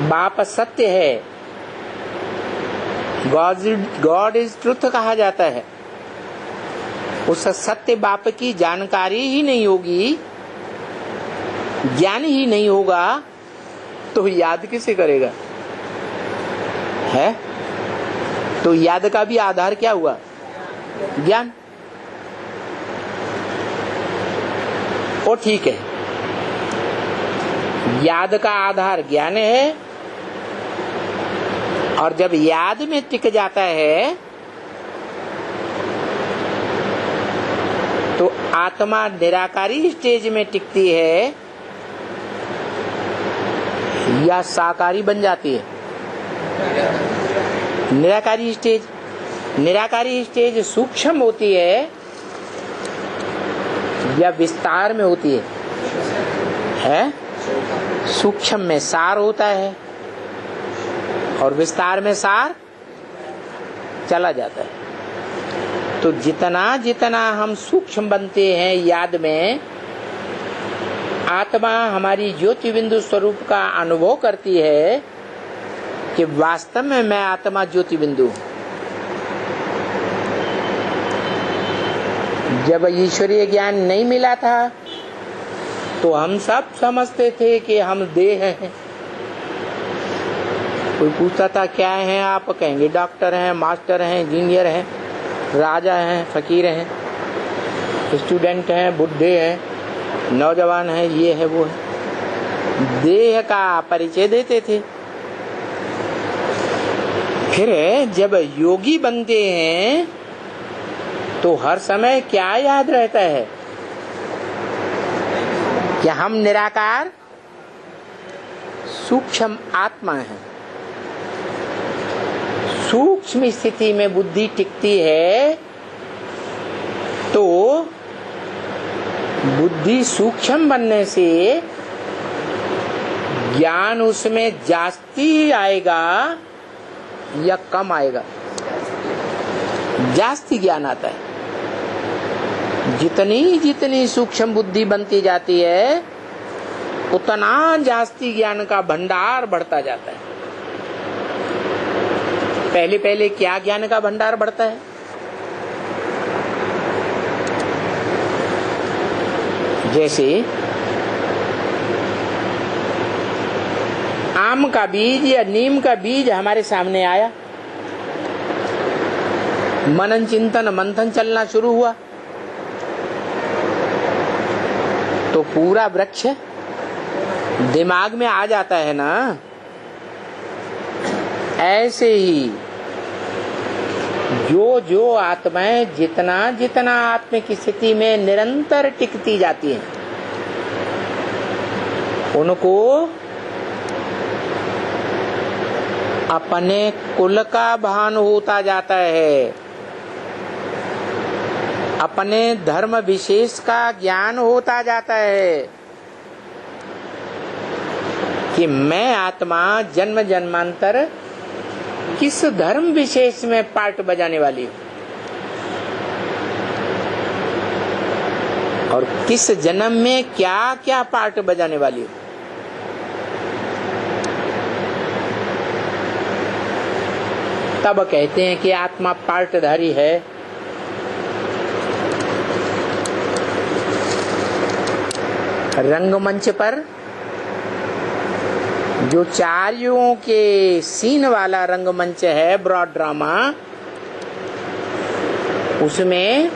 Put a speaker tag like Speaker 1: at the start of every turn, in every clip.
Speaker 1: बाप सत्य है, गॉड इज ट्रुथ कहा जाता है। उस सत्य बाप की जानकारी ही नहीं होगी, ज्ञान ही नहीं होगा, तो याद किसे करेगा? है तो याद का भी आधार क्या हुआ? ज्ञान। वो ठीक है, याद का आधार ज्ञान है, और जब याद में टिक जाता है तो आत्मा निराकारी स्टेज में टिकती है या साकारी बन जाती है? निराकारी स्टेज। निराकारी स्टेज सूक्ष्म होती है या विस्तार में होती है? सूक्ष्म में सार होता है और विस्तार में सार चला जाता है। तो जितना जितना हम सूक्ष्म बनते हैं याद में, आत्मा हमारी ज्योति बिंदु स्वरूप का अनुभव करती है कि वास्तव में मैं आत्मा ज्योति बिंदु हूं। जब ईश्वरीय ज्ञान नहीं मिला था तो हम सब समझते थे कि हम देह हैं। कोई पूछता था क्या है, आप कहेंगे डॉक्टर हैं, मास्टर हैं, इंजीनियर हैं, राजा हैं, फकीर हैं, स्टूडेंट हैं, बुढ़े हैं, नौजवान हैं, ये है वो है। देह का परिचय देते थे। फिर जब योगी बनते हैं तो हर समय क्या याद रहता है कि हम निराकार सूक्ष्म आत्मा हैं। सूक्ष्म स्थिति में बुद्धि टिकती है तो बुद्धि सूक्ष्म बनने से ज्ञान उसमें जास्ती आएगा या कम आएगा? जास्ती ज्ञान आता है। जितनी जितनी सूक्ष्म बुद्धि बनती जाती है उतना जास्ती ज्ञान का भंडार बढ़ता जाता है। पहले पहले क्या ज्ञान का भंडार बढ़ता है? जैसे आम का बीज या नीम का बीज हमारे सामने आया, मनन चिंतन मंथन चलना शुरू हुआ तो पूरा वृक्ष दिमाग में आ जाता है ना। ऐसे ही जो जो आत्माएं जितना जितना आत्मिक स्थिति में निरंतर टिकती जाती हैं उनको अपने कुल का भान होता जाता है, अपने धर्म विशेष का ज्ञान होता जाता है कि मैं आत्मा जन्म जन्मांतर किस धर्म विशेष में पार्ट बजाने वाली हूँ और किस जन्म में क्या क्या पार्ट बजाने वाली हूँ। तब कहते हैं कि आत्मा पार्टधारी है। रंगमंच पर जो 4 युगों के सीन वाला रंगमंच है, ब्रॉड ड्रामा, उसमें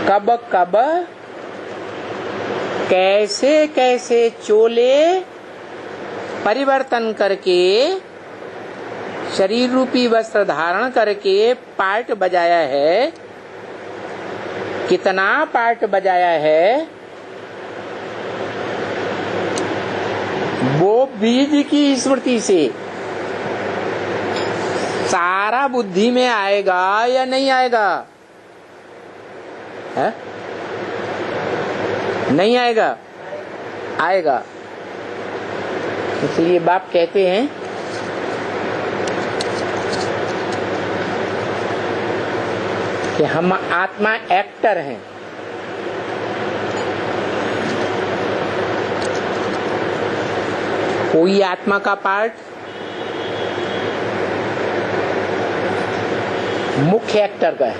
Speaker 1: कब कब कैसे कैसे चोले परिवर्तन करके शरीर रूपी वस्त्र धारण करके पार्ट बजाया है, कितना पार्ट बजाया है, वो बीज की स्मृति से सारा बुद्धि में आएगा या नहीं आएगा? है? नहीं आएगा? आएगा। इसलिए बाप कहते हैं कि हम आत्मा एक्टर हैं। कोई आत्मा का पार्ट मुख्य एक्टर का है,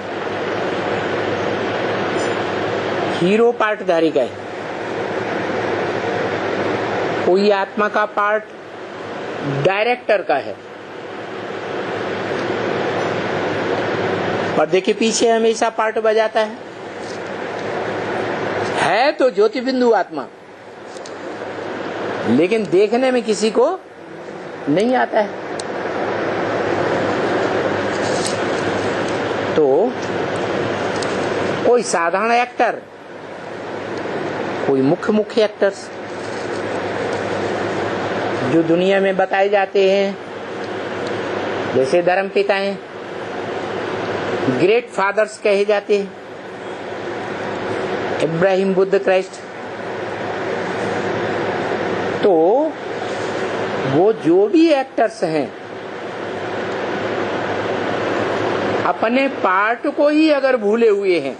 Speaker 1: हीरो पार्टधारी का है। कोई आत्मा का पार्ट डायरेक्टर का है। पर्दे के पीछे हमेशा पार्ट बजाता है तो ज्योति बिंदु आत्मा, लेकिन देखने में किसी को नहीं आता है। तो कोई साधारण एक्टर, कोई मुख्य एक्टर्स जो दुनिया में बताए जाते हैं, जैसे धर्म पिता हैं, ग्रेट फादर्स कहे जाते हैं, इब्राहिम, बुद्ध, क्राइस्ट। तो वो जो भी एक्टर्स हैं अपने पार्ट को ही अगर भूले हुए हैं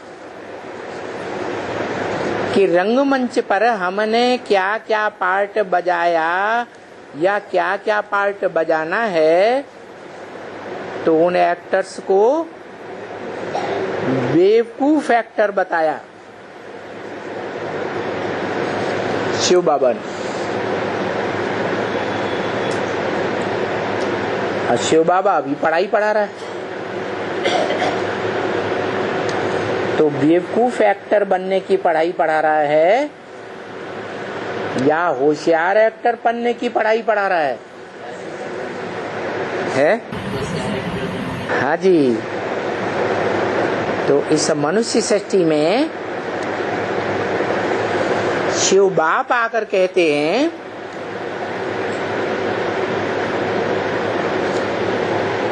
Speaker 1: कि रंगमंच पर हमने क्या क्या पार्ट बजाया या क्या क्या पार्ट बजाना है, तो उन एक्टर्स को बेवकूफ एक्टर बताया शिव बाबा ने। और शिव बाबा अभी पढ़ाई पढ़ा रहा है। तो बेवकूफ एक्टर बनने की पढ़ाई पढ़ा रहा है या होशियार एक्टर बनने की पढ़ाई पढ़ा रहा है? हाँ जी। तो इस मनुष्य सृष्टि में शिव बाप आकर कहते हैं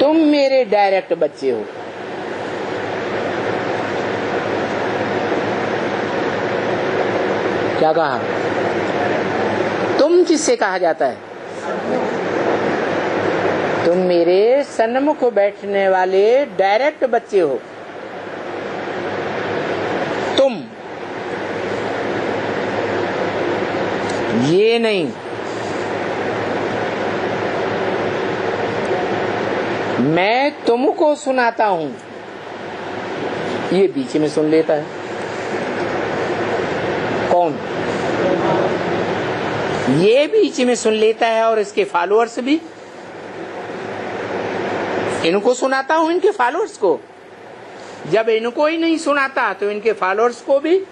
Speaker 1: तुम मेरे डायरेक्ट बच्चे हो। क्या कहा? तुम किससे कहा जाता है? तुम मेरे सन्मुख बैठने वाले डायरेक्ट बच्चे हो। तुम, ये नहीं। मैं तुमको सुनाता हूं, ये बीच में सुन लेता है। कौन? ये बीच में सुन लेता है और इसके फॉलोअर्स भी। इनको सुनाता हूं, इनके फॉलोअर्स को। जब इनको ही नहीं सुनाता तो इनके फॉलोअर्स को भी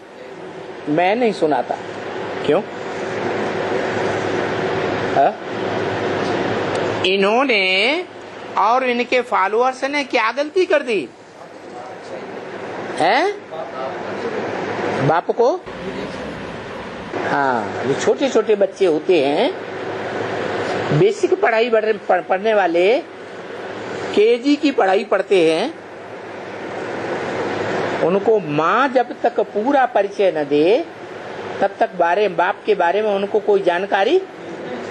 Speaker 1: मैं नहीं सुनाता। क्यों? इन्होंने और इनके फॉलोअर्स ने क्या गलती कर दी है? बाप को, हाँ, जो छोटे छोटे बच्चे होते हैं, बेसिक पढ़ाई पढ़ने वाले, केजी की पढ़ाई पढ़ते हैं, उनको माँ जब तक पूरा परिचय न दे तब तक बाप के बारे में उनको कोई जानकारी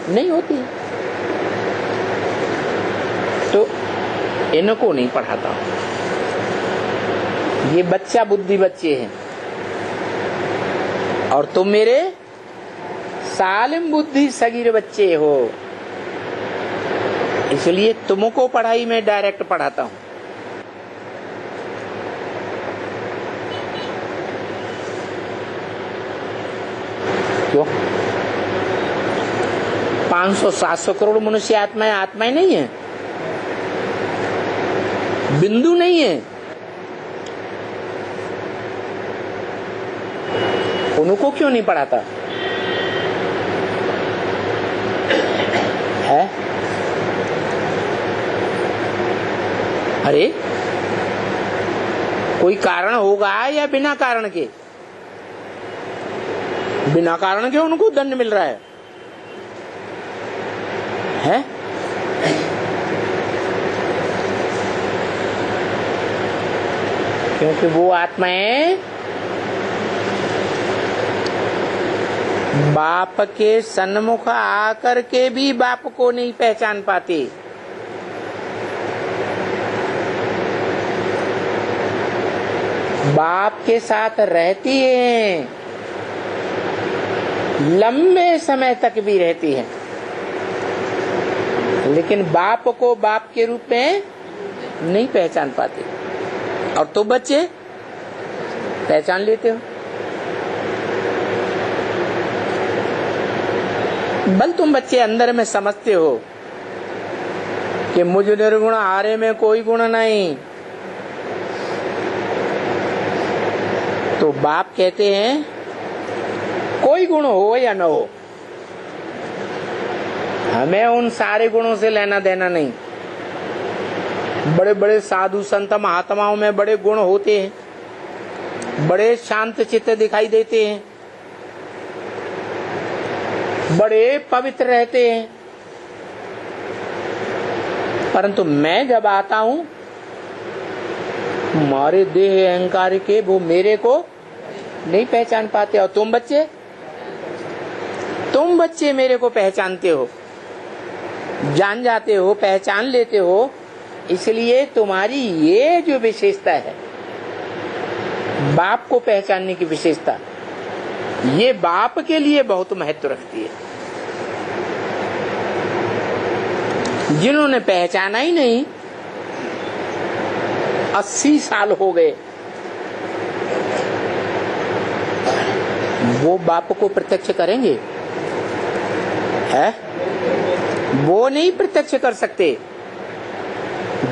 Speaker 1: नहीं होती। तो इनको नहीं पढ़ाता। ये बच्चा बुद्धि बच्चे हैं और तुम मेरे सालिम बुद्धि सगीर बच्चे हो। इसलिए तुमको पढ़ाई में डायरेक्ट पढ़ाता हूं। क्यों? 500-700 करोड़ मनुष्य आत्माएं नहीं है, बिंदु नहीं है। उनको क्यों नहीं पढ़ाता है? अरे कोई कारण होगा या बिना कारण के? बिना कारण के उनको दंड मिल रहा है? क्योंकि वो आत्माएं बाप के सन्मुख आकर के भी बाप को नहीं पहचान पाती। बाप के साथ रहती हैं, लंबे समय तक भी रहती हैं, लेकिन बाप को बाप के रूप में नहीं पहचान पाते। और तो बच्चे पहचान लेते हो। बल तुम बच्चे अंदर में समझते हो कि मुझ निर्गुण हारे में कोई गुण नहीं। तो बाप कहते हैं कोई गुण हो या न हो, हमें उन सारे गुणों से लेना देना नहीं। बड़े बड़े साधु संत महात्माओं में बड़े गुण होते हैं, बड़े शांत चित्त दिखाई देते हैं, बड़े पवित्र रहते हैं, परंतु मैं जब आता हूं हमारे देह अहंकार के वो मेरे को नहीं पहचान पाते। और तुम बच्चे मेरे को पहचानते हो, जान जाते हो, पहचान लेते हो। इसलिए तुम्हारी ये जो विशेषता है, बाप को पहचानने की विशेषता, ये बाप के लिए बहुत महत्व रखती है। जिन्होंने पहचाना ही नहीं, 80 साल हो गए, वो बाप को प्रत्यक्ष करेंगे? है? वो नहीं प्रत्यक्ष कर सकते।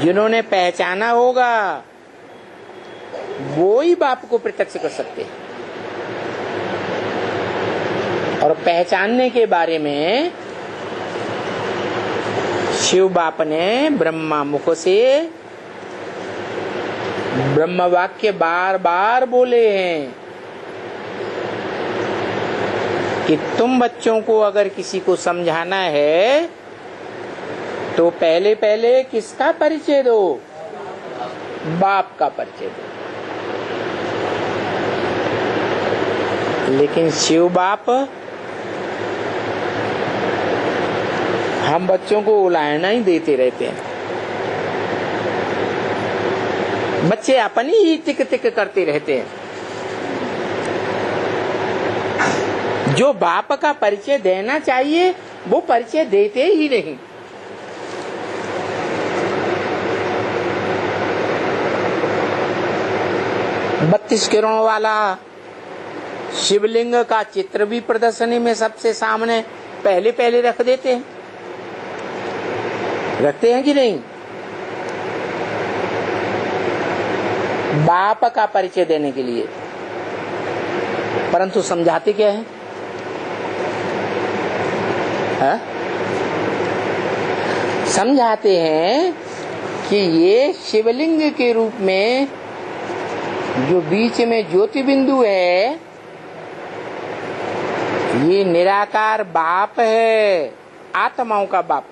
Speaker 1: जिन्होंने पहचाना होगा वो ही बाप को प्रत्यक्ष कर सकते हैं। और पहचानने के बारे में शिव बाप ने ब्रह्मा मुख से ब्रह्म वाक्य बार बार बोले हैं कि तुम बच्चों को अगर किसी को समझाना है तो पहले पहले किसका परिचय दो? बाप का परिचय दो। लेकिन शिव बाप हम बच्चों को उलाहना ही देते रहते हैं। बच्चे अपनी ही टिक टिक करते रहते हैं। जो बाप का परिचय देना चाहिए वो परिचय देते ही नहीं। बत्तीस किरणों वाला शिवलिंग का चित्र भी प्रदर्शनी में सबसे सामने पहले पहले रख देते हैं। रखते हैं कि नहीं? बाप का परिचय देने के लिए। परंतु समझाते क्या है? समझाते हैं कि ये शिवलिंग के रूप में जो बीच में ज्योति बिंदु है, ये निराकार बाप है, आत्माओं का बाप।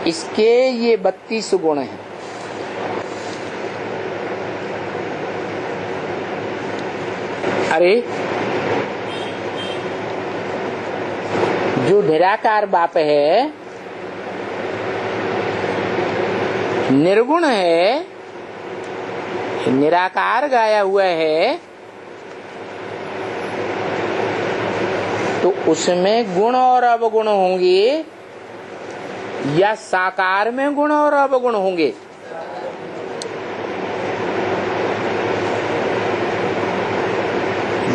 Speaker 1: इसके ये 32 गुण हैं। अरे जो निराकार बाप है, निर्गुण है, निराकार गाया हुआ है, तो उसमें गुण और अवगुण होंगे या साकार में गुण और अवगुण होंगे?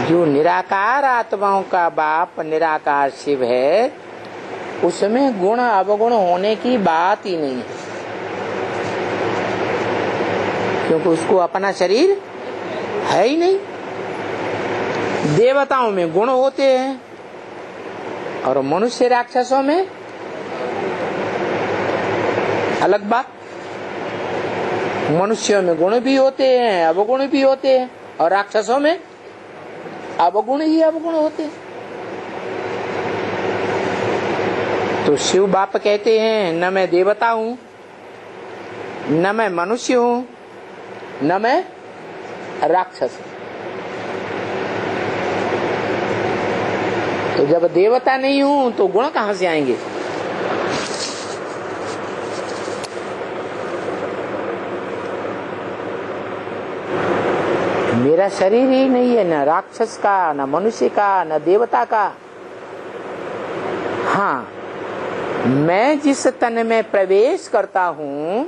Speaker 1: जो निराकार आत्माओं का बाप निराकार शिव है, उसमें गुण अवगुण होने की बात ही नहीं है, क्योंकि उसको अपना शरीर है ही नहीं। देवताओं में गुण होते हैं और मनुष्य राक्षसों में अलग बात। मनुष्यों में गुण भी होते हैं, अवगुण भी होते हैं, और राक्षसों में अवगुण ही अवगुण होते हैं। तो शिव बाप कहते हैं, न मैं देवता हूं, न मैं मनुष्य हूं, न मैं राक्षस हूं। तो जब देवता नहीं हूं तो गुण कहां से आएंगे? मेरा शरीर ही नहीं है, न राक्षस का, न मनुष्य का, न देवता का। हाँ, मैं जिस तन में प्रवेश करता हूं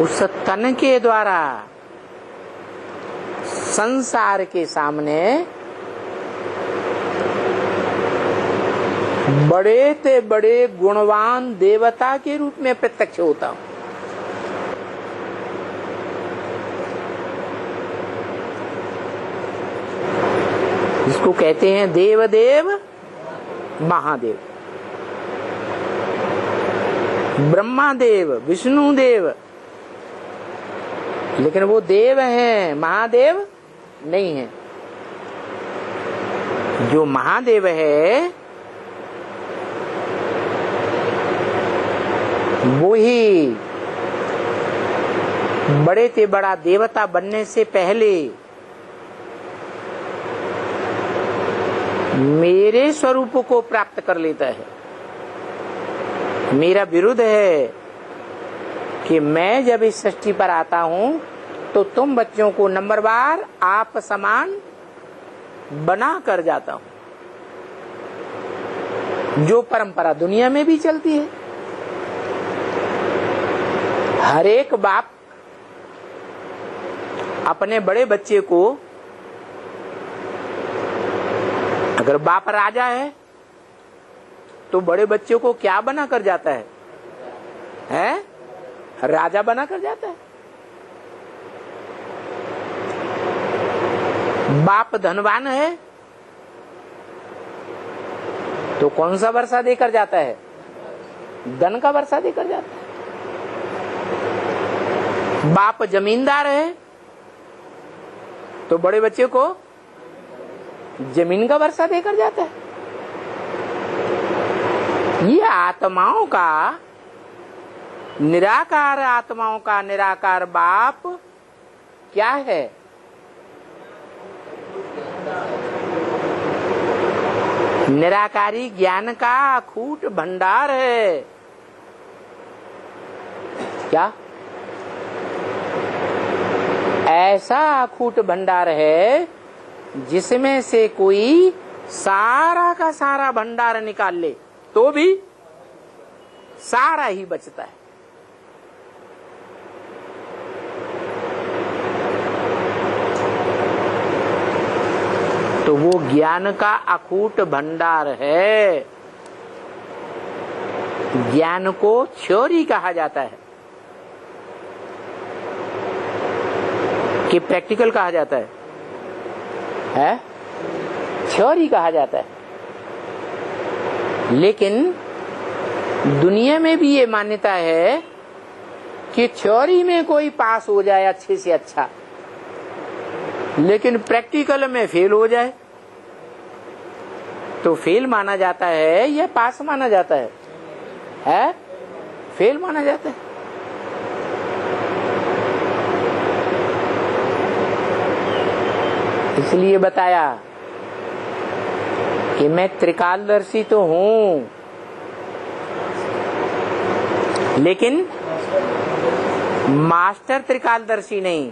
Speaker 1: उस तन के द्वारा संसार के सामने बड़े से बड़े गुणवान देवता के रूप में प्रत्यक्ष होता हूं। इसको कहते हैं देवदेव महादेव, ब्रह्मादेव, विष्णुदेव। लेकिन वो देव हैं, महादेव नहीं है। जो महादेव है वो ही बड़े से बड़ा देवता बनने से पहले मेरे स्वरूप को प्राप्त कर लेता है। मेरा विरुद्ध है कि मैं जब इस सृष्टि पर आता हूं तो तुम बच्चों को नंबरवार आप समान बना कर जाता हूं, जो परंपरा दुनिया में भी चलती है। हर एक बाप अपने बड़े बच्चे को, अगर बाप राजा है तो बड़े बच्चे को क्या बना कर जाता है? राजा बना कर जाता है। बाप धनवान है तो कौन सा वर्षा देकर जाता है? धन का वर्षा देकर जाता है। बाप जमींदार है तो बड़े बच्चे को जमीन का वर्षा देकर जाता है। ये आत्माओं का, निराकार आत्माओं का निराकार बाप क्या है? निराकारी ज्ञान का अखूट भंडार है। क्या? ऐसा अखूट भंडार है जिसमें से कोई सारा का सारा भंडार निकाल ले तो भी सारा ही बचता है। तो वो ज्ञान का अखूट भंडार है। ज्ञान को थ्योरी कहा जाता है कि प्रैक्टिकल कहा जाता है? थ्योरी कहा जाता है। लेकिन दुनिया में भी ये मान्यता है कि थ्योरी में कोई पास हो जाए अच्छे से अच्छा, लेकिन प्रैक्टिकल में फेल हो जाए तो फेल माना जाता है या पास माना जाता है? फेल माना जाता है। इसलिए बताया कि मैं त्रिकालदर्शी तो हूं, लेकिन मास्टर त्रिकालदर्शी नहीं।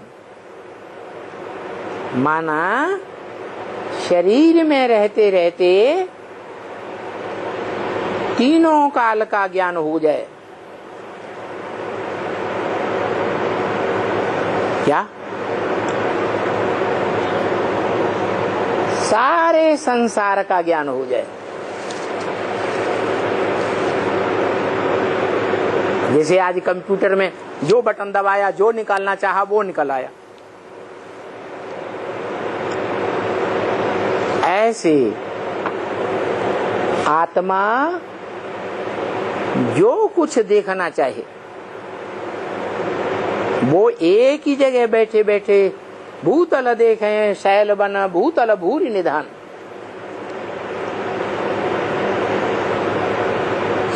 Speaker 1: माना शरीर में रहते रहते तीनों काल का ज्ञान हो जाए। क्या? सारे संसार का ज्ञान हो जाए। जैसे आज कंप्यूटर में जो बटन दबाया, जो निकालना चाहा वो निकल आया। ऐसे आत्मा जो कुछ देखना चाहे वो एक ही जगह बैठे बैठे भूतल देखें शैल बन भूतल भूरि निधान।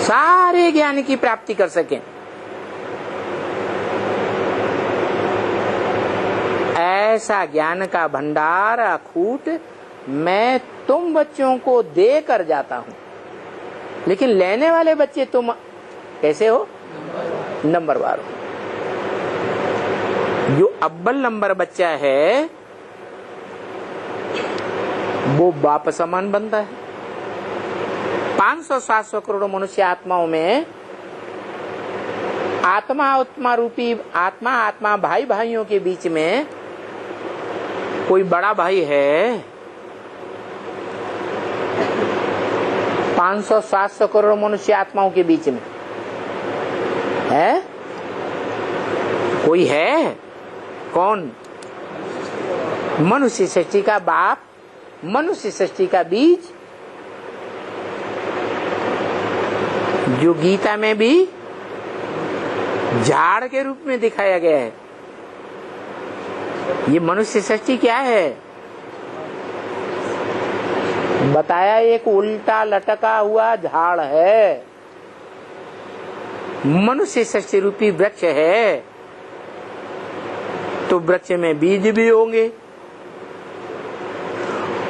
Speaker 1: सारे ज्ञान की प्राप्ति कर सकें। ऐसा ज्ञान का भंडार अखूट मैं तुम बच्चों को दे कर जाता हूं। लेकिन लेने वाले बच्चे तुम कैसे हो? नंबरवार हो। जो अव्वल नंबर बच्चा है वो बाप समान बनता है। 500-700 करोड़ मनुष्य आत्माओं में आत्मा रूपी आत्मा भाई भाइयों के बीच में कोई बड़ा भाई है? 500-700 करोड़ मनुष्य आत्माओं के बीच में है? कोई है? कौन? मनुष्य सृष्टि का बाप, मनुष्य सृष्टि का बीज, जो गीता में भी झाड़ के रूप में दिखाया गया है। ये मनुष्य सृष्टि क्या है? बताया एक उल्टा लटका हुआ झाड़ है, मनुष्य सृष्टि रूपी वृक्ष है। तो वृक्ष में बीज भी होंगे,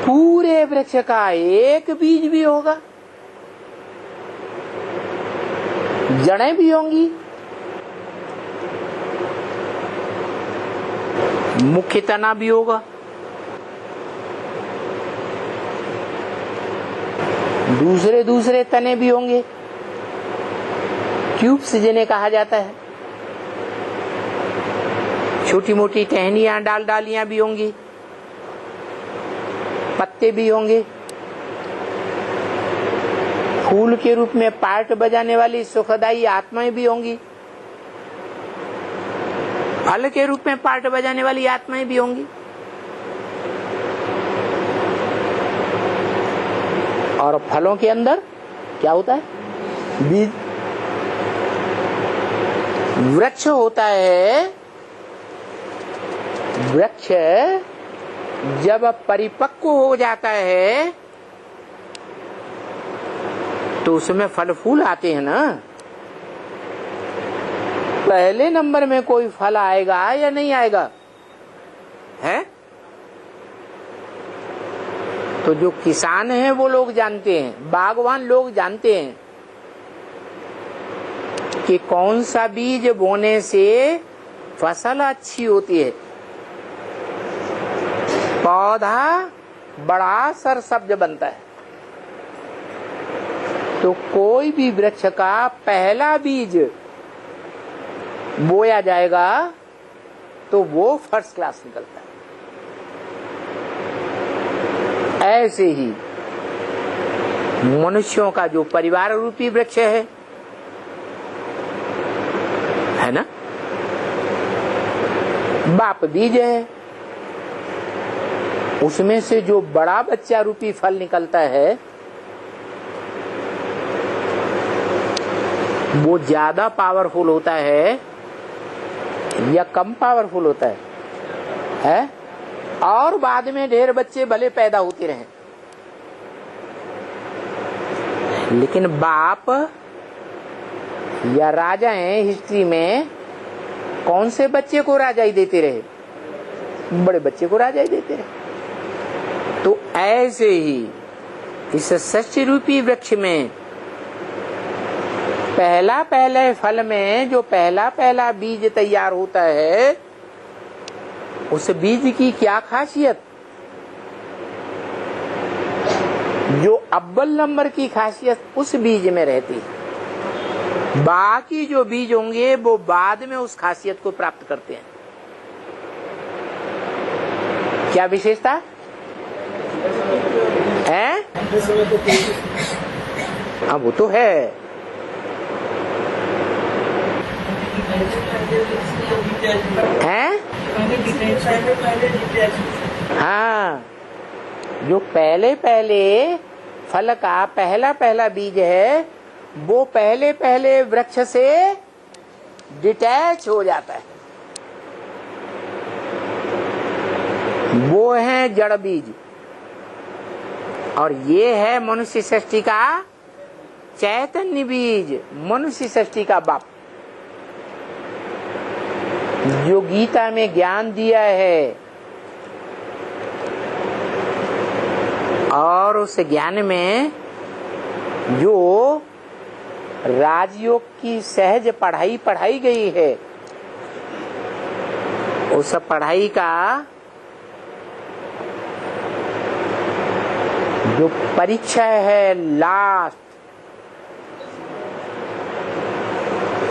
Speaker 1: पूरे वृक्ष का एक बीज भी होगा, जड़ें भी होंगी, मुख्य तना भी होगा, दूसरे तने भी होंगे, ट्यूब्स जिन्हें कहा जाता है, छोटी मोटी टहनियां डालियां भी होंगी, पत्ते भी होंगे, फूल के रूप में पार्ट बजाने वाली सुखदायी आत्माएं भी होंगी, फल के रूप में पार्ट बजाने वाली आत्माएं भी होंगी। और फलों के अंदर क्या होता है? बीज। वृक्ष होता है, वृक्ष जब परिपक्व हो जाता है तो उसमें फल फूल आते हैं ना। पहले नंबर में कोई फल आएगा या नहीं आएगा? है? तो जो किसान हैं वो लोग जानते हैं, बागवान लोग जानते हैं कि कौन सा बीज बोने से फसल अच्छी होती है। पौधा बड़ा सरसब्ज बनता है। तो कोई भी वृक्ष का पहला बीज बोया जाएगा तो वो फर्स्ट क्लास निकलता है। ऐसे ही मनुष्यों का जो परिवार रूपी वृक्ष है ना, बाप बीज है, उसमें से जो बड़ा बच्चा रूपी फल निकलता है वो ज्यादा पावरफुल होता है या कम पावरफुल होता है? और बाद में ढेर बच्चे भले पैदा होते रहे, लेकिन बाप या राजा हैं हिस्ट्री में, कौन से बच्चे को राजाई देते रहे? बड़े बच्चे को राजाई देते रहे। तो ऐसे ही इस सृष्टि रूपी वृक्ष में पहले फल में जो पहला बीज तैयार होता है, उस बीज की क्या खासियत? जो अव्वल नंबर की खासियत उस बीज में रहती है, बाकी जो बीज होंगे वो बाद में उस खासियत को प्राप्त करते हैं। क्या विशेषता है? हाँ वो तो है। हैं? हाँ, जो पहले फल का पहला बीज है वो पहले वृक्ष से डिटैच हो जाता है, वो है जड़ बीज। और ये है मनुष्य सृष्टि का चैतन्य बीज, मनुष्य सृष्टि का बाप, जो गीता में ज्ञान दिया है। और उस ज्ञान में जो राजयोग की सहज पढ़ाई गई है, उस पढ़ाई का जो परीक्षा है लास्ट,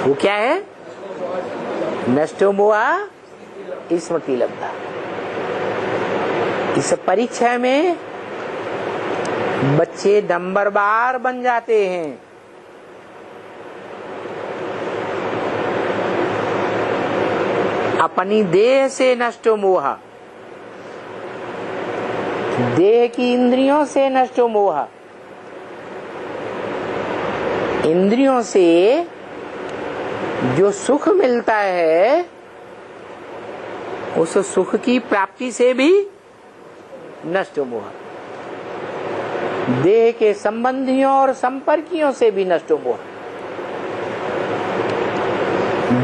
Speaker 1: वो क्या है? नष्टो मोहा स्मृति लब्धा। इस परीक्षा में बच्चे नंबरवार बन जाते हैं। अपनी देह से नष्टो मोहा, देह की इंद्रियों से नष्टो मोहा। इंद्रियों से जो सुख मिलता है उस सुख की प्राप्ति से भी नष्ट मोह। देह के संबंधियों और संपर्कियों से भी नष्ट मोह।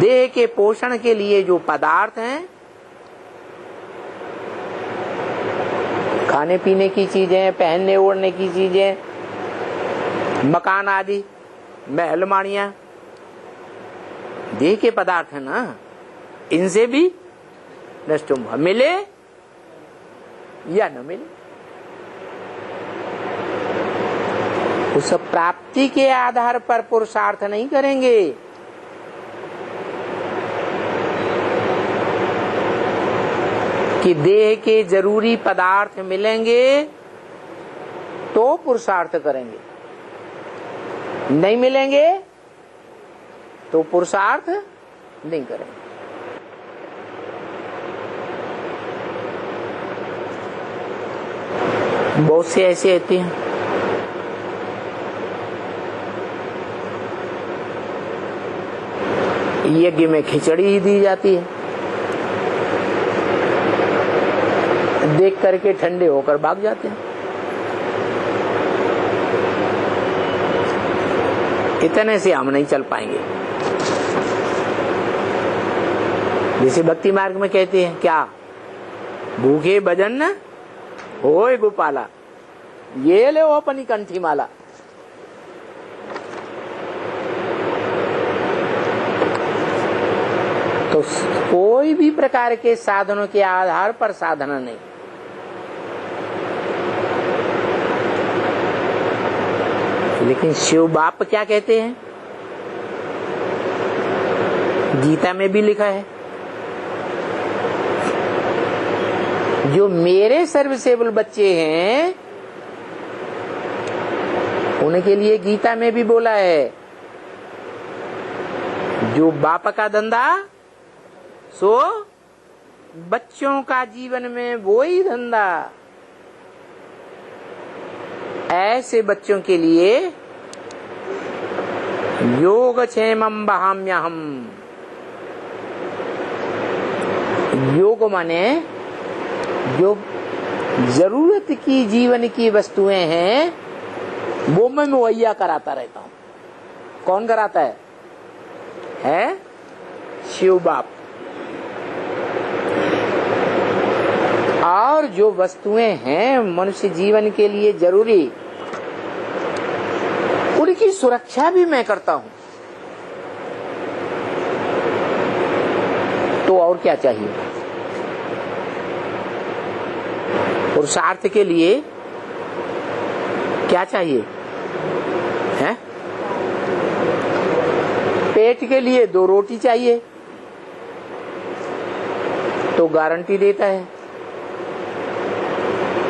Speaker 1: देह के पोषण के लिए जो पदार्थ हैं, खाने पीने की चीजें, पहनने ओढ़ने की चीजें, मकान आदि, महल माड़ियां, देह के पदार्थ है ना, इनसे भी नष्ट मोह। मिले या न मिले, उस प्राप्ति के आधार पर पुरुषार्थ नहीं करेंगे। कि देह के जरूरी पदार्थ मिलेंगे तो पुरुषार्थ करेंगे, नहीं मिलेंगे तो पुरुषार्थ नहीं करेंगे। बहुत से ऐसे होते हैं यज्ञ में खिचड़ी ही दी जाती है, देख करके ठंडे होकर भाग जाते हैं। इतने से हम नहीं चल पाएंगे। जैसे भक्ति मार्ग में कहते हैं क्या, भूखे भजन न होए गोपाला, ये ले वो अपनी कंठी माला। तो कोई भी प्रकार के साधनों के आधार पर साधना नहीं। लेकिन शिव बाप क्या कहते हैं, गीता में भी लिखा है, जो मेरे सर्विसेबल बच्चे हैं उनके लिए गीता में भी बोला है, जो बाप का धंधा सो बच्चों का जीवन में वो ही धंधा। ऐसे बच्चों के लिए योगक्षेमं वहाम्यहम्। योग माने जो जरूरत की जीवन की वस्तुएं हैं वो मैं मुहैया कराता रहता हूं। कौन कराता है? शिव बाप। और जो वस्तुएं हैं मनुष्य जीवन के लिए जरूरी, उनकी सुरक्षा भी मैं करता हूं। तो और क्या चाहिए? पुरुषार्थ के लिए क्या चाहिए है? पेट के लिए 2 रोटी चाहिए तो गारंटी देता है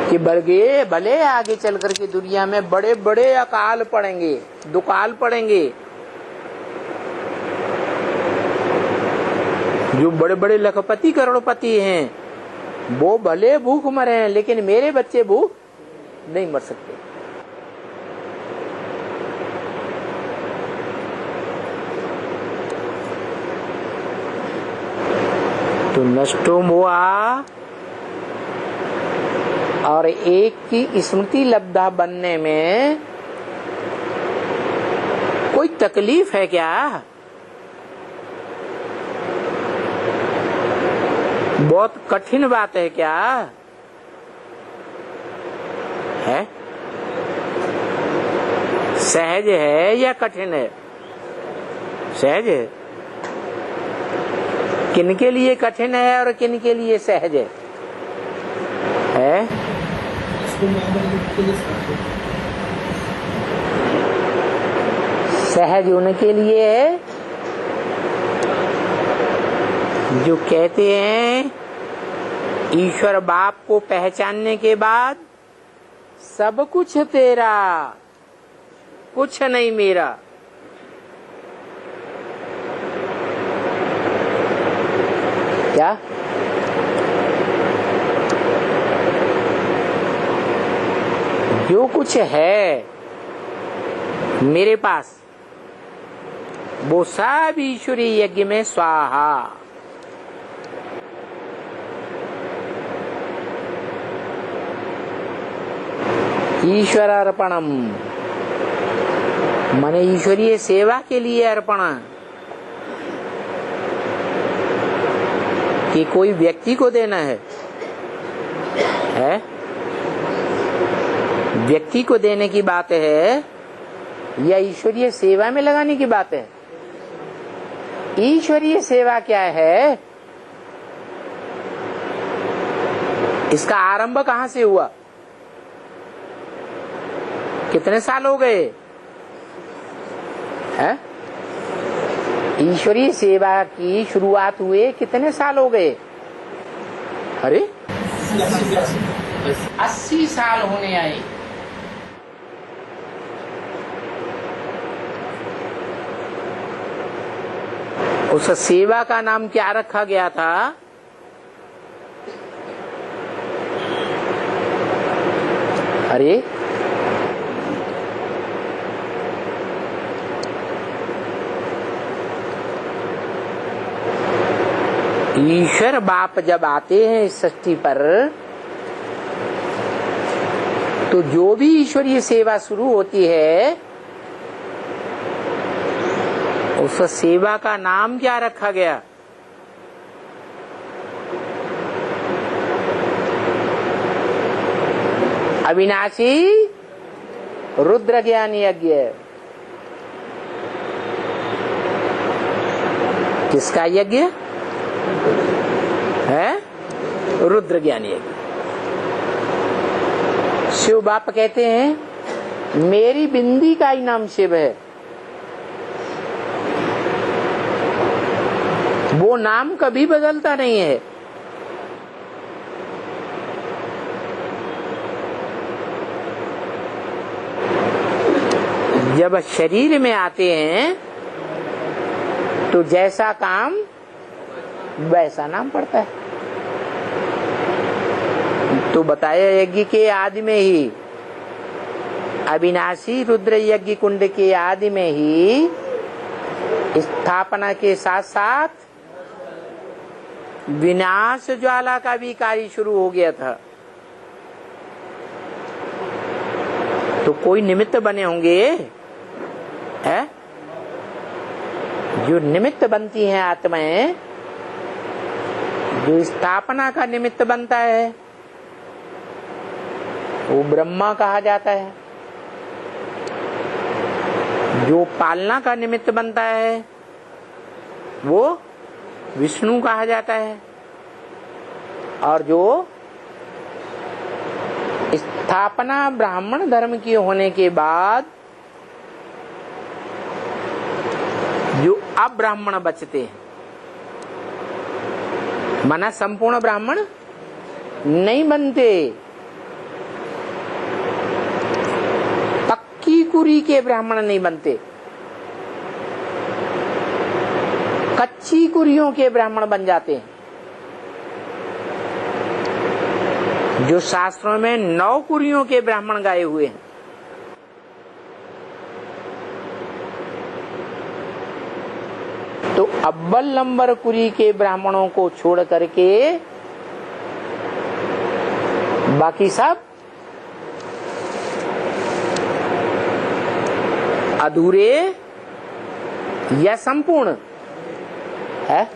Speaker 1: कि भले आगे चल करके दुनिया में बड़े बड़े अकाल पड़ेंगे, दुकाल पड़ेंगे, जो बड़े बड़े लखपति करोड़पति हैं वो भले भूख मरे हैं, लेकिन मेरे बच्चे भूख नहीं मर सकते। तो नष्टो मोहा और एक की स्मृति लब्धा बनने में कोई तकलीफ है क्या? बहुत कठिन बात है क्या? है? सहज है या कठिन है? सहज है। किन के लिए कठिन है और किन के लिए सहज है? सहज उनके लिए है जो कहते हैं ईश्वर बाप को पहचानने के बाद सब कुछ तेरा, कुछ नहीं मेरा। क्या? जो कुछ है मेरे पास वो सब ईश्वरी यज्ञ में स्वाहा। ईश्वर अर्पणम माने ईश्वरीय सेवा के लिए अर्पण, कि कोई व्यक्ति को देना है? व्यक्ति को देने की बात है या ईश्वरीय सेवा में लगाने की बात है? ईश्वरीय सेवा क्या है? इसका आरंभ कहां से हुआ? कितने साल हो गए? ईश्वरीय सेवा की शुरुआत हुए कितने साल हो गए? अरे 80 साल होने आए। उस सेवा का नाम क्या रखा गया था? अरे ईश्वर बाप जब आते हैं इस सृष्टि पर तो जो भी ईश्वरीय सेवा शुरू होती है उस सेवा का नाम क्या रखा गया? अविनाशी रुद्र ज्ञान यज्ञ। किसका यज्ञ है? रुद्र ज्ञान यज्ञ। शिव बाप कहते हैं मेरी बिंदी का ही नाम शिव है। वो नाम कभी बदलता नहीं है। जब शरीर में आते हैं तो जैसा काम वैसा नाम पड़ता है। तो बताया यज्ञ के आदि में ही, अविनाशी रुद्र यज्ञ कुंड के आदि में ही स्थापना के साथ साथ विनाश ज्वाला का भी कार्य शुरू हो गया था। तो कोई निमित्त बने होंगे है? जो निमित्त बनती हैं आत्माएं, जो स्थापना का निमित्त बनता है वो ब्रह्मा कहा जाता है। जो पालना का निमित्त बनता है वो विष्णु कहा जाता है। और जो स्थापना ब्राह्मण धर्म की होने के बाद जो अब्राह्मण बचते हैं, माना संपूर्ण ब्राह्मण नहीं बनते, पक्की कुरी के ब्राह्मण नहीं बनते, कच्ची कुरियों के ब्राह्मण बन जाते हैं। जो शास्त्रों में 9 कुरियों के ब्राह्मण गाए हुए हैं। तो अव्वल नंबर कुरी के ब्राह्मणों को छोड़ करके बाकी सब अधूरे या संपूर्ण है?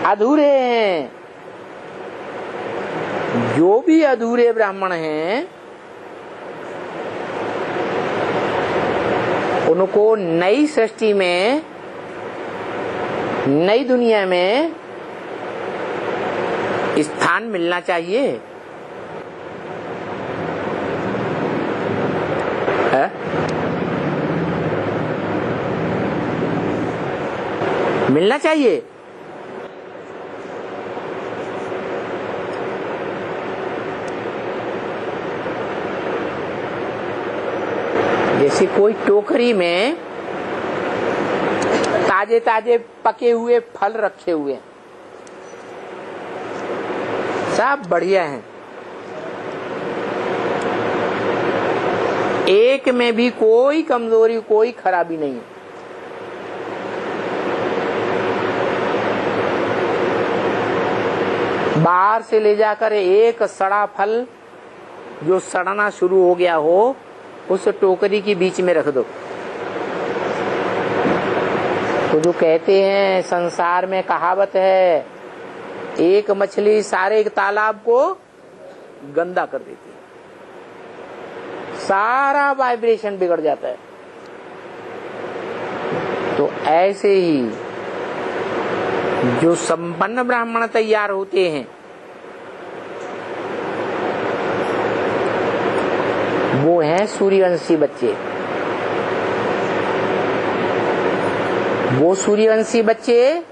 Speaker 1: अधूरे हैं। जो भी अधूरे ब्राह्मण हैं उनको नई सृष्टि में, नई दुनिया में स्थान मिलना चाहिए है? मिलना चाहिए। जैसे कोई टोकरी में ताजे ताजे पके हुए फल रखे हुए हैं, सब बढ़िया हैं, एक में भी कोई कमजोरी कोई खराबी नहीं है। बाहर से ले जाकर एक सड़ा फल जो सड़ना शुरू हो गया हो उस टोकरी के बीच में रख दो, तो जो कहते हैं संसार में कहावत है, एक मछली सारे एक तालाब को गंदा कर देती है, सारा वाइब्रेशन बिगड़ जाता है। तो ऐसे ही जो संपन्न ब्राह्मण तैयार होते हैं वो हैं सूर्यवंशी बच्चे। वो सूर्यवंशी बच्चे,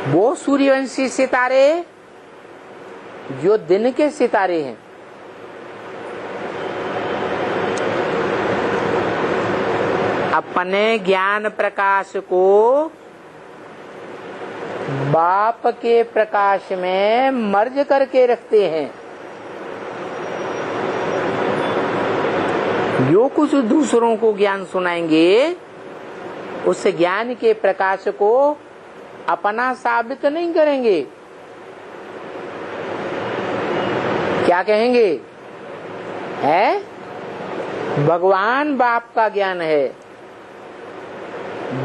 Speaker 1: वो सूर्यवंशी सितारे जो दिन के सितारे हैं। अपने ज्ञान प्रकाश को बाप के प्रकाश में मर्ज करके रखते हैं। जो कुछ दूसरों को ज्ञान सुनाएंगे उस ज्ञान के प्रकाश को अपना साबित नहीं करेंगे। क्या कहेंगे? है भगवान बाप का ज्ञान है,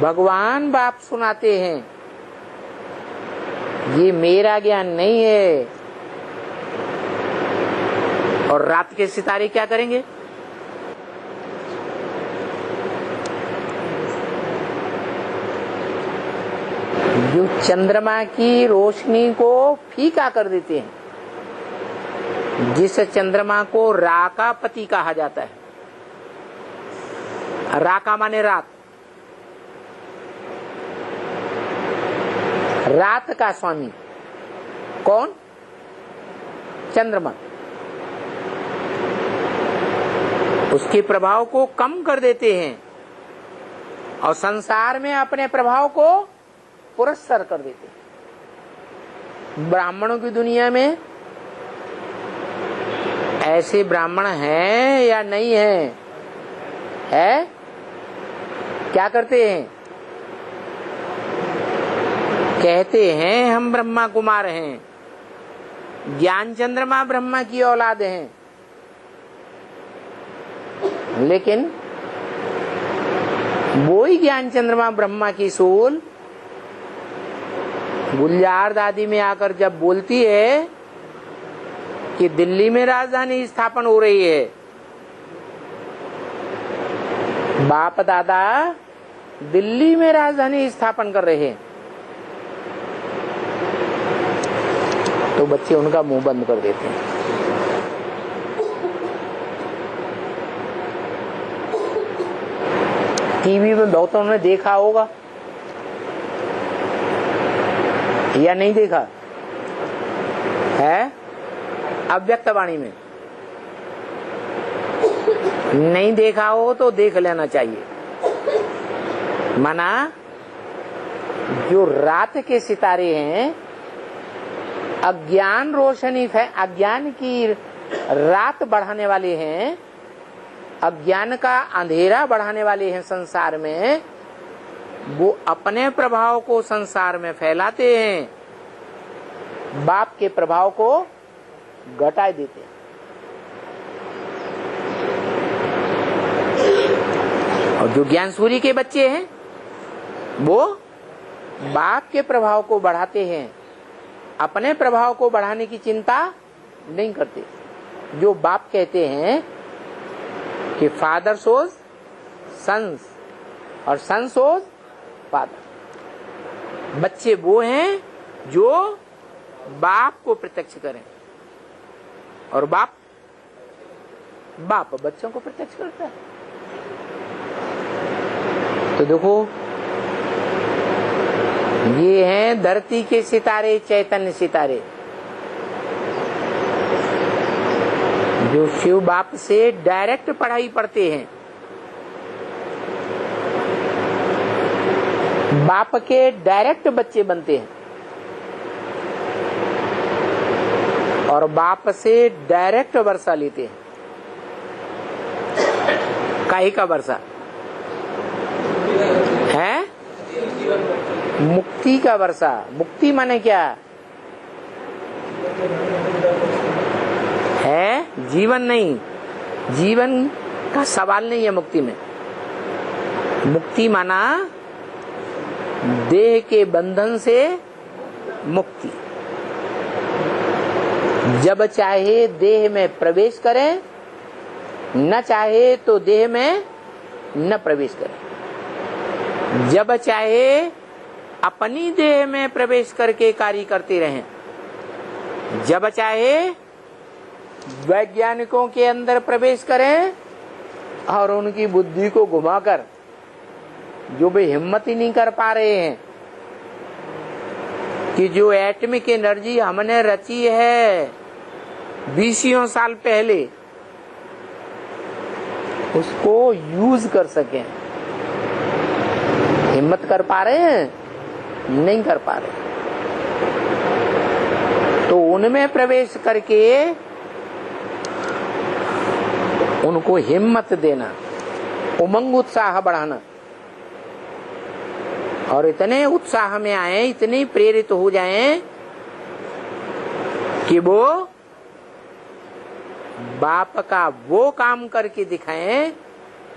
Speaker 1: भगवान बाप सुनाते हैं, ये मेरा ज्ञान नहीं है। और रात के सितारे क्या करेंगे? जो चंद्रमा की रोशनी को फीका कर देते हैं, जिस चंद्रमा को राकापति कहा जाता है। राका माने रात, रात का स्वामी कौन? चंद्रमा। उसके प्रभाव को कम कर देते हैं और संसार में अपने प्रभाव को पुरस्कार कर देते हैं। ब्राह्मणों की दुनिया में ऐसे ब्राह्मण हैं या नहीं है? है? क्या करते हैं? कहते हैं हम ब्रह्मा कुमार हैं, ज्ञान चंद्रमा ब्रह्मा की औलाद हैं, लेकिन वो ही ज्ञान चंद्रमा ब्रह्मा की सूल गुलजार दादी में आकर जब बोलती है कि दिल्ली में राजधानी स्थापन हो रही है, बाप दादा दिल्ली में राजधानी स्थापन कर रहे हैं, तो बच्चे उनका मुंह बंद कर देते हैं। टीवी में बहुतों ने देखा होगा या नहीं देखा है? अव्यक्तवाणी में नहीं देखा हो तो देख लेना चाहिए। माना जो रात के सितारे हैं, अज्ञान रोशनी है, अज्ञान की रात बढ़ाने वाले हैं, अज्ञान का अंधेरा बढ़ाने वाले हैं संसार में, वो अपने प्रभाव को संसार में फैलाते हैं, बाप के प्रभाव को घटा देते हैं। और जो ज्ञान सूर्य के बच्चे हैं वो बाप के प्रभाव को बढ़ाते हैं, अपने प्रभाव को बढ़ाने की चिंता नहीं करते। जो बाप कहते हैं कि फादर सोज सन्स और सन सोज फादर, बच्चे वो हैं जो बाप को प्रत्यक्ष करें और बाप बच्चों को प्रत्यक्ष करता है। तो देखो ये हैं धरती के सितारे, चैतन्य सितारे, जो शिव बाप से डायरेक्ट पढ़ाई पढ़ते हैं। बाप के डायरेक्ट बच्चे बनते हैं और बाप से डायरेक्ट वर्षा लेते हैं। काहे का वर्षा है? मुक्ति का वर्षा। मुक्ति माने क्या है? जीवन नहीं, जीवन का सवाल नहीं है मुक्ति में। मुक्ति माना देह के बंधन से मुक्ति। जब चाहे देह में प्रवेश करें, न चाहे तो देह में न प्रवेश करें। जब चाहे अपनी देह में प्रवेश करके कार्य करते रहें, जब चाहे वैज्ञानिकों के अंदर प्रवेश करें और उनकी बुद्धि को घुमाकर, जो भी हिम्मत ही नहीं कर पा रहे हैं कि जो एटमिक एनर्जी हमने रची है 20 साल पहले, उसको यूज कर सकें। हिम्मत कर पा रहे हैं? नहीं कर पा रहे। तो उनमें प्रवेश करके उनको हिम्मत देना, उमंग उत्साह बढ़ाना, और इतने उत्साह में आए, इतने प्रेरित हो जाएं कि वो बाप का वो काम करके दिखाएं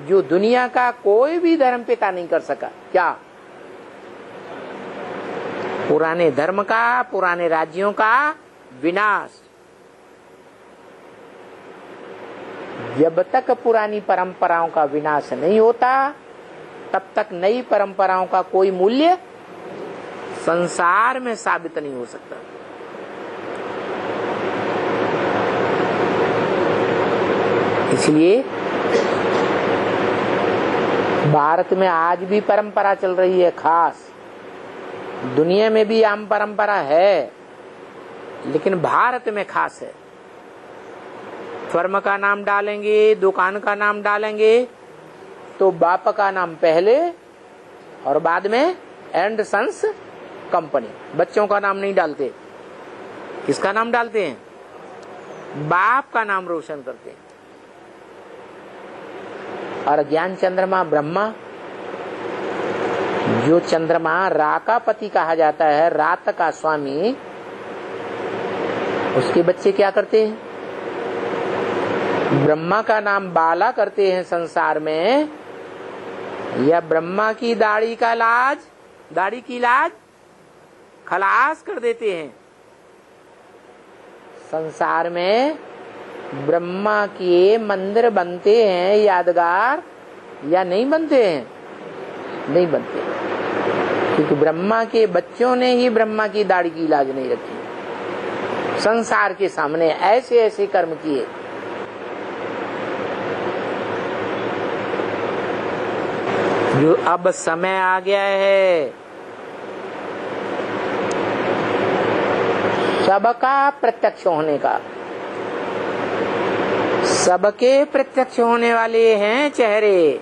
Speaker 1: जो दुनिया का कोई भी धर्म पिता नहीं कर सका। क्या? पुराने धर्म का, पुराने राज्यों का विनाश। जब तक पुरानी परंपराओं का विनाश नहीं होता, तब तक नई परंपराओं का कोई मूल्य संसार में साबित नहीं हो सकता। इसलिए भारत में आज भी परंपरा चल रही है खास। दुनिया में भी आम परंपरा है, लेकिन भारत में खास है। फर्म का नाम डालेंगे, दुकान का नाम डालेंगे तो बाप का नाम पहले और बाद में एंड सन्स कंपनी। बच्चों का नाम नहीं डालते। किसका नाम डालते हैं? बाप का नाम रोशन करते हैं। और ज्ञान चंद्रमा ब्रह्मा, जो चंद्रमा रा का पति कहा जाता है, रात का स्वामी, उसके बच्चे क्या करते हैं? ब्रह्मा का नाम बाला करते हैं संसार में, या ब्रह्मा की दाढ़ी की लाज खलास कर देते हैं। संसार में ब्रह्मा के मंदिर बनते हैं यादगार, या नहीं बनते हैं? नहीं बनते, क्योंकि ब्रह्मा के बच्चों ने ही ब्रह्मा की दाढ़ी की लाज नहीं रखी। संसार के सामने ऐसे ऐसे कर्म किए। जो अब समय आ गया है सबका प्रत्यक्ष होने का। सबके प्रत्यक्ष होने वाले हैं चेहरे।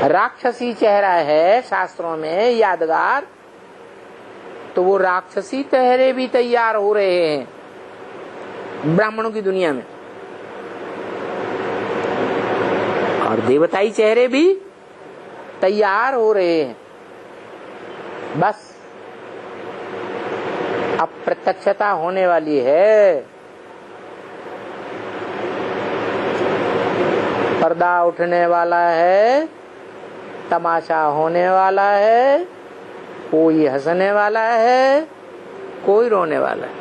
Speaker 1: राक्षसी चेहरा है शास्त्रों में यादगार, तो वो राक्षसी चेहरे भी तैयार हो रहे हैं ब्राह्मणों की दुनिया में, और देवताई चेहरे भी तैयार हो रहे हैं। बस अब प्रत्यक्षता होने वाली है। पर्दा उठने वाला है, तमाशा होने वाला है, कोई हंसने वाला है, कोई रोने वाला है।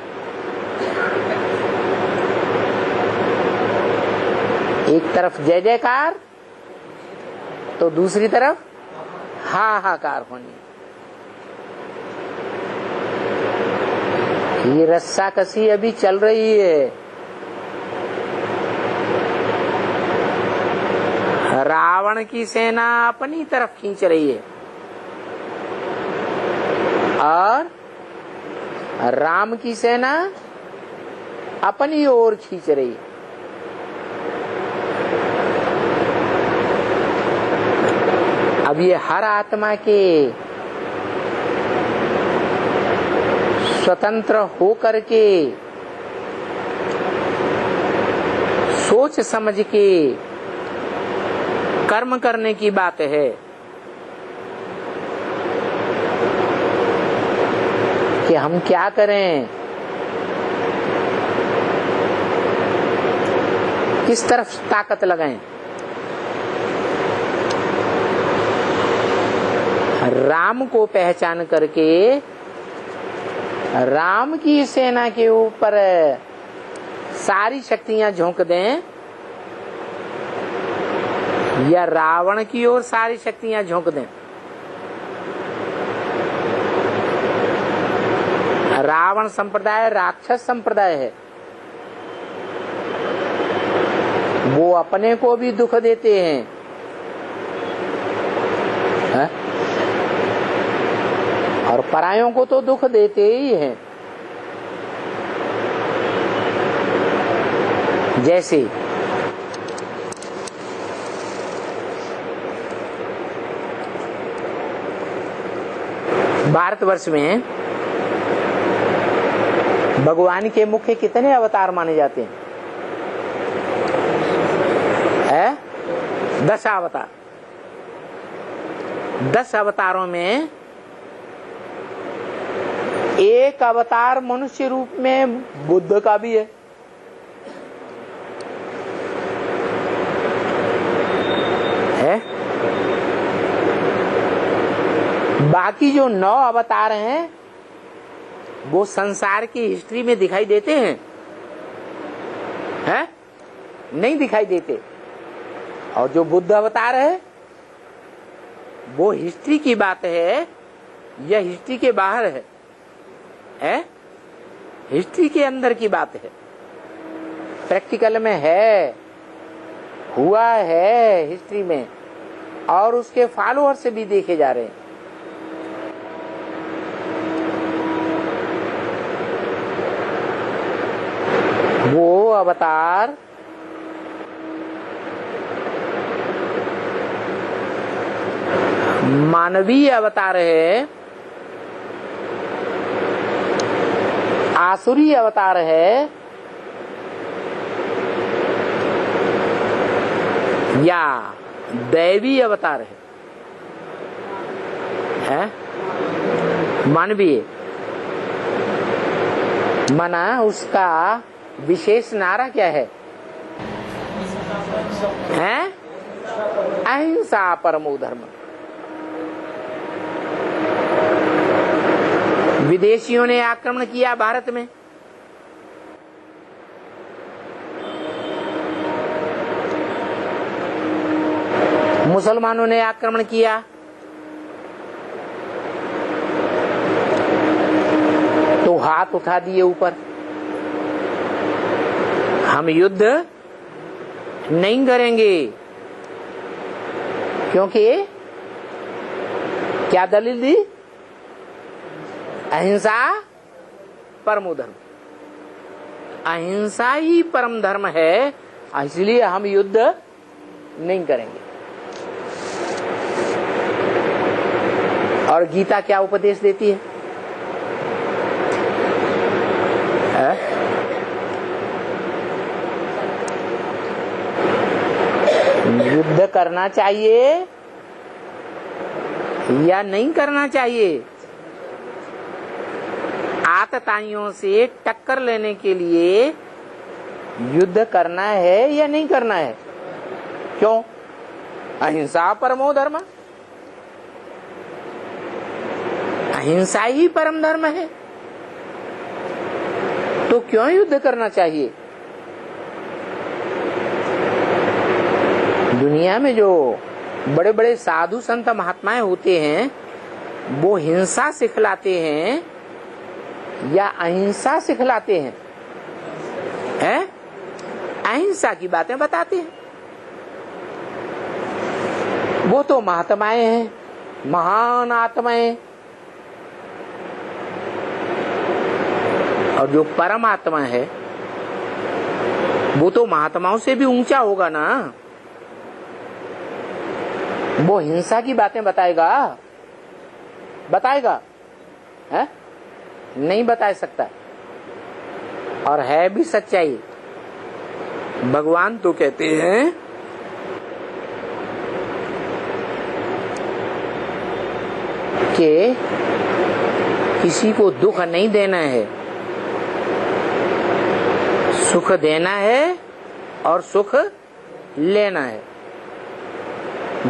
Speaker 1: एक तरफ जय जयकार तो दूसरी तरफ हाहाकार होनी। ये रस्साकसी अभी चल रही है। रावण की सेना अपनी तरफ खींच रही है और राम की सेना अपनी ओर खींच रही है। अब ये हर आत्मा के स्वतंत्र होकर के सोच समझ के कर्म करने की बात है कि हम क्या करें, किस तरफ ताकत लगाएं। राम को पहचान करके राम की सेना के ऊपर सारी शक्तियां झोंक दें या रावण की ओर सारी शक्तियां झोंक दें। रावण संप्रदाय राक्षस संप्रदाय है, वो अपने को भी दुख देते हैं, है? और परायों को तो दुख देते ही हैं। जैसे भारतवर्ष में भगवान के मुख्य कितने अवतार माने जाते हैं? 10 अवतार। 10 अवतारों में एक अवतार मनुष्य रूप में बुद्ध का भी है। बाकी जो 9 अवतार हैं वो संसार की हिस्ट्री में दिखाई देते हैं, हैं? नहीं दिखाई देते। और जो बुद्ध अवतार है वो हिस्ट्री की बात है, यह हिस्ट्री के बाहर है? हिस्ट्री के अंदर की बात है, प्रैक्टिकल में है, हुआ है हिस्ट्री में, और उसके फॉलोअर से भी देखे जा रहे हैं। वो अवतार मानवीय अवतार है, आसुरी अवतार है, या दैवी अवतार है? मानवीय माना उसका विशेष नारा क्या है? अहिंसा परमो धर्म। विदेशियों ने आक्रमण किया भारत में, मुसलमानों ने आक्रमण किया, तो हाथ उठा दिए ऊपर, हम युद्ध नहीं करेंगे। क्योंकि क्या दलील दी? अहिंसा परमो धर्म। अहिंसा ही परम धर्म है, इसलिए हम युद्ध नहीं करेंगे। और गीता क्या उपदेश देती है? युद्ध करना चाहिए या नहीं करना चाहिए? आतताइयों से टक्कर लेने के लिए युद्ध करना है या नहीं करना है? क्यों? अहिंसा परमो धर्म। अहिंसा ही परम धर्म है, तो क्यों युद्ध करना चाहिए? दुनिया में जो बड़े बड़े साधु संत महात्माएं होते हैं वो हिंसा सिखलाते हैं या अहिंसा सिखलाते हैं? अहिंसा की बातें बताते हैं। वो तो महात्माएं हैं, महान आत्माएं। और जो परमात्मा है वो तो महात्माओं से भी ऊंचा होगा ना। वो हिंसा की बातें बताएगा है? नहीं बता सकता। और है भी सच्चाई। भगवान तो कहते हैं कि किसी को दुख नहीं देना है, सुख देना है और सुख लेना है।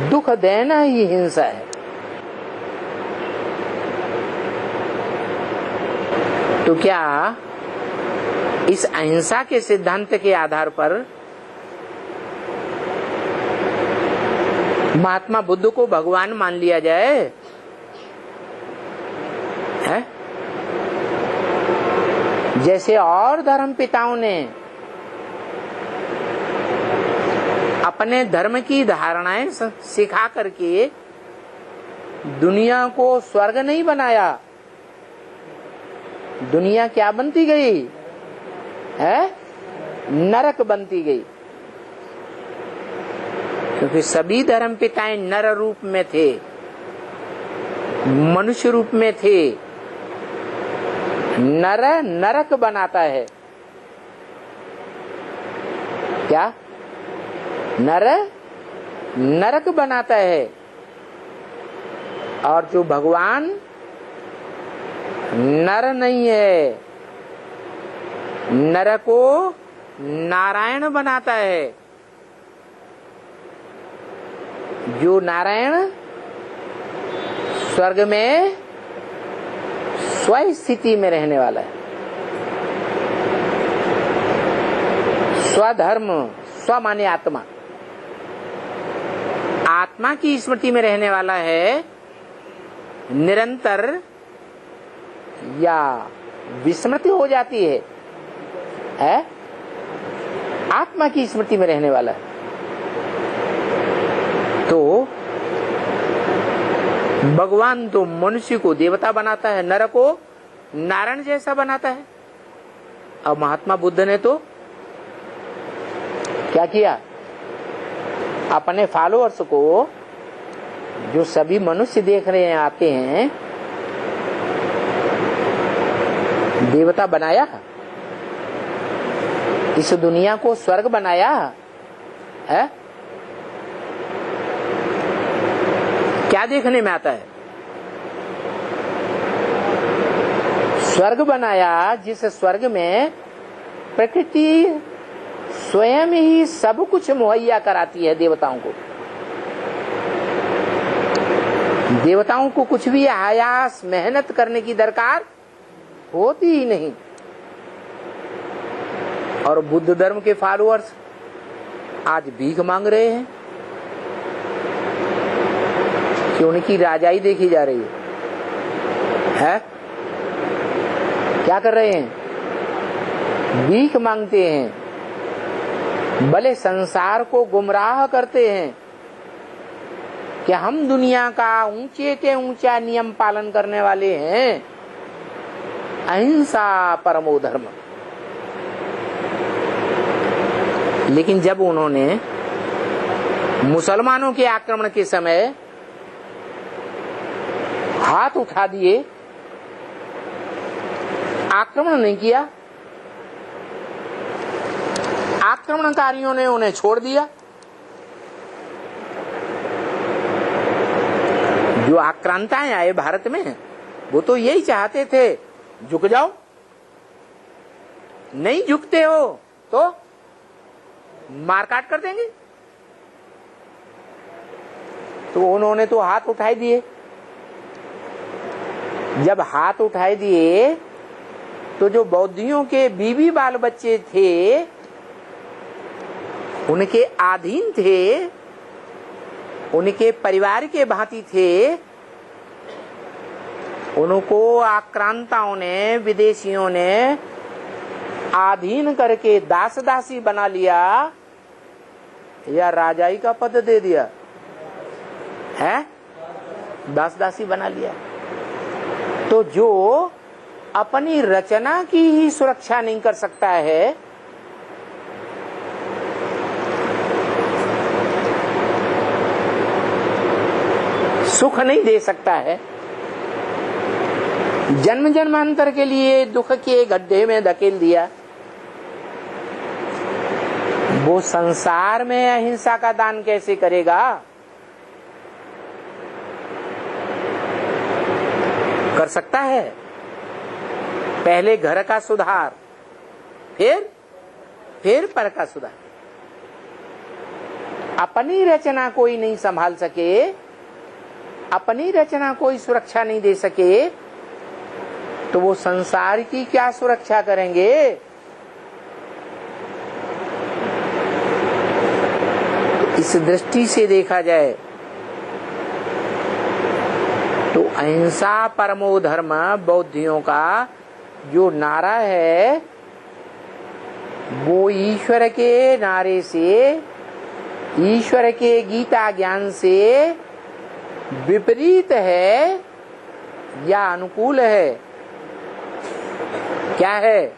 Speaker 1: दुख देना ही हिंसा है। तो क्या इस अहिंसा के सिद्धांत के आधार पर महात्मा बुद्ध को भगवान मान लिया जाए? है? जैसे और धर्म पिताओं ने अपने धर्म की धारणाएं सिखा करके दुनिया को स्वर्ग नहीं बनाया, दुनिया क्या बनती गई है? नरक बनती गई। क्योंकि सभी धर्म पिताएं नर रूप में थे, मनुष्य रूप में थे। नर नरक बनाता है। क्या? नर नरक बनाता है। और जो भगवान नर नहीं है, नर को नारायण बनाता है। जो नारायण स्वर्ग में स्व स्थिति में रहने वाला है, स्वधर्म, स्व माने आत्मा, आत्मा की स्मृति में रहने वाला है। निरंतर या विस्मृति हो जाती है? आत्मा की स्मृति में रहने वाला है। तो भगवान तो मनुष्य को देवता बनाता है, नर को नारायण जैसा बनाता है। अब महात्मा बुद्ध ने तो क्या किया? अपने फॉलोअर्स को, जो सभी मनुष्य देख रहे हैं, आते हैं, देवता बनाया। इस दुनिया को स्वर्ग बनाया है। क्या देखने में आता है? स्वर्ग बनाया, जिस स्वर्ग में प्रकृति स्वयं ही सब कुछ मुहैया कराती है देवताओं को। देवताओं को कुछ भी आयास मेहनत करने की दरकार होती ही नहीं। और बुद्ध धर्म के फॉलोअर्स आज भीख मांग रहे हैं कि उनकी राजाई देखी जा रही है? क्या कर रहे हैं? भीख मांगते हैं, भले संसार को गुमराह करते हैं कि हम दुनिया का ऊंचे से ऊंचा नियम पालन करने वाले हैं, अहिंसा परमो धर्म। लेकिन जब उन्होंने मुसलमानों के आक्रमण के समय हाथ उठा दिए, आक्रमण नहीं किया, आक्रमणकारियों ने उन्हें छोड़ दिया। जो आक्रांताएं आए भारत में, वो तो यही चाहते थे, झुक जाओ। नहीं झुकते हो तो मारकाट कर देंगे। तो उन्होंने तो हाथ उठाई दिए। जब हाथ उठाई दिए तो जो बौद्धियों के बीवी बाल बच्चे थे, उनके अधीन थे, उनके परिवार के भांति थे, उनको आक्रांताओं ने, विदेशियों ने अधीन करके दास दासी बना लिया या राजाई का पद दे दिया है? दास दासी बना लिया। तो जो अपनी रचना की ही सुरक्षा नहीं कर सकता है, सुख नहीं दे सकता है, जन्म जन्मांतर के लिए दुख के गड्ढे में धकेल दिया, वो संसार में अहिंसा का दान कैसे करेगा? कर सकता है। पहले घर का सुधार, फिर पर का सुधार। अपनी रचना कोई नहीं संभाल सके, अपनी रचना कोई सुरक्षा नहीं दे सके, तो वो संसार की क्या सुरक्षा करेंगे? इस दृष्टि से देखा जाए तो अहिंसा परमो धर्म बौद्धियों का जो नारा है वो ईश्वर के नारे से, ईश्वर के गीता ज्ञान से विपरीत है या अनुकूल है? क्या है?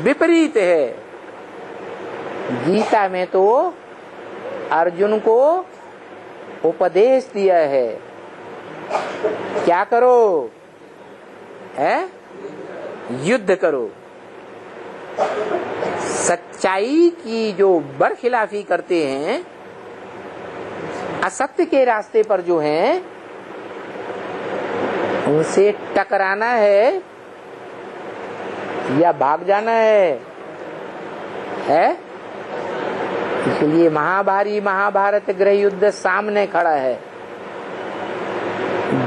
Speaker 1: विपरीत है। गीता में तो अर्जुन को उपदेश दिया है, क्या करो? है? युद्ध करो। सच्चाई की जो बरखिलाफी करते हैं, असत्य के रास्ते पर जो हैं, उनसे टकराना है या भाग जाना है? इसलिए महाभारत गृह युद्ध सामने खड़ा है।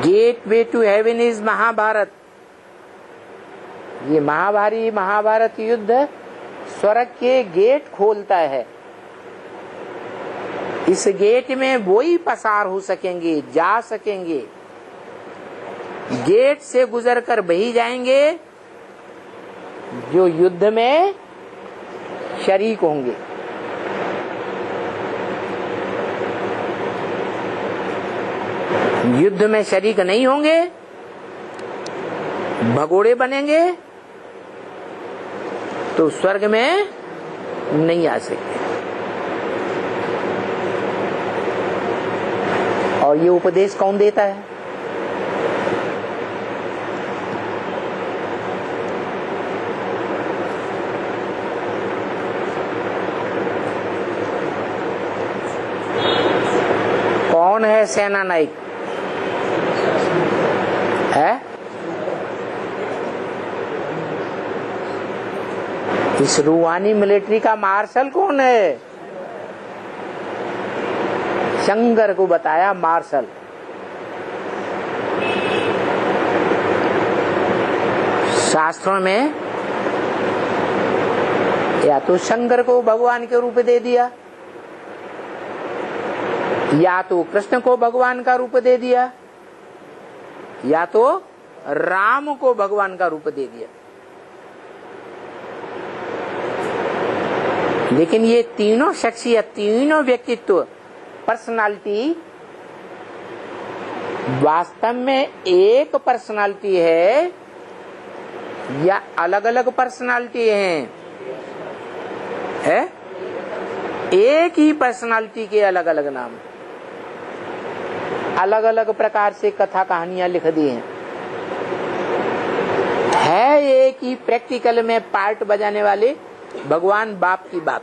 Speaker 1: Gateway to heaven is Mahabharat. ये महाभारत युद्ध स्वर्ग के गेट खोलता है। इस गेट में वो ही पसार हो सकेंगे, जा सकेंगे, गेट से गुजरकर बही जाएंगे जो युद्ध में शरीक होंगे। युद्ध में शरीक नहीं होंगे, भगोड़े बनेंगे, तो स्वर्ग में नहीं आ सकते। और ये उपदेश कौन देता है? कौन है सेना नायक? है? इस रूहानी मिलिट्री का मार्शल कौन है? शंकर को बताया मार्शल। शास्त्रों में या तो शंकर को भगवान के रूप दे दिया, या तो कृष्ण को भगवान का रूप दे दिया, या तो राम को भगवान का रूप दे दिया। लेकिन ये तीनों शख्सियत, तीनों व्यक्तित्व, पर्सनालिटी वास्तव में एक पर्सनालिटी है या अलग अलग पर्सनालिटी हैं? है? एक ही पर्सनालिटी के अलग अलग नाम, अलग अलग प्रकार से कथा कहानियां लिख दी हैं। है एक ही प्रैक्टिकल में पार्ट बजाने वाले भगवान बाप की बात।